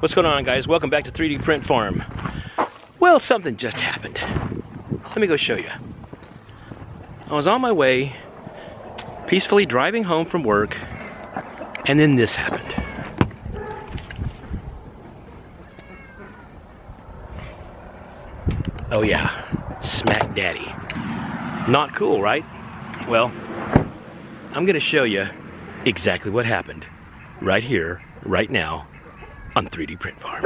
What's going on, guys? Welcome back to 3D Print Farm. Well, something just happened. Let me go show you. I was on my way, peacefully driving home from work, and then this happened. Oh yeah, smack daddy. Not cool, right? Well, I'm gonna show you exactly what happened right here, right now, on 3D Print Farm.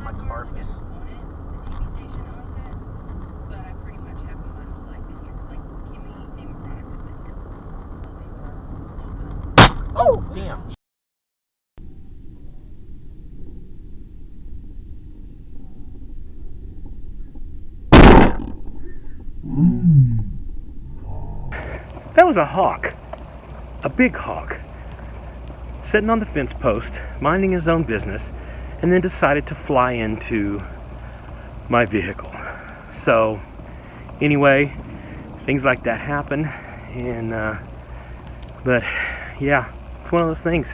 My carpus. The TV station owns it, but I pretty much have my whole life in here. Like, give me name a product that's in here. Oh, damn. That was a hawk. A big hawk. Sitting on the fence post, minding his own business, and then decided to fly into my vehicle. So, anyway, things like that happen, and but yeah, it's one of those things.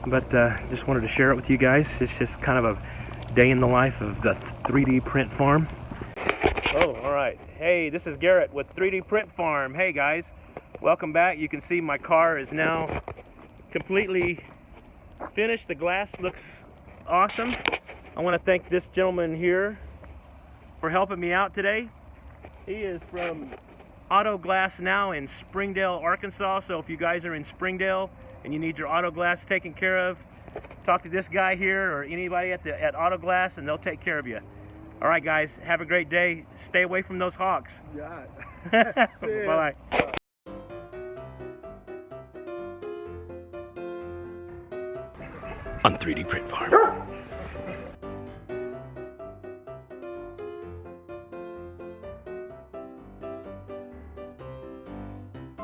But just wanted to share it with you guys. It's just kind of a day in the life of the 3D Print Farm. Oh, all right. Hey, this is Garrett with 3D Print Farm. Hey guys, welcome back. You can see my car is now completely finished. The glass looks awesome. I want to thank this gentleman here for helping me out today. He is from Auto Glass Now in Springdale, Arkansas. So if you guys are in Springdale and you need your auto glass taken care of, talk to this guy here or anybody at Auto Glass, and they'll take care of you. All right, guys, have a great day. Stay away from those hawks. Yeah. Bye-bye. On 3D Print Farm.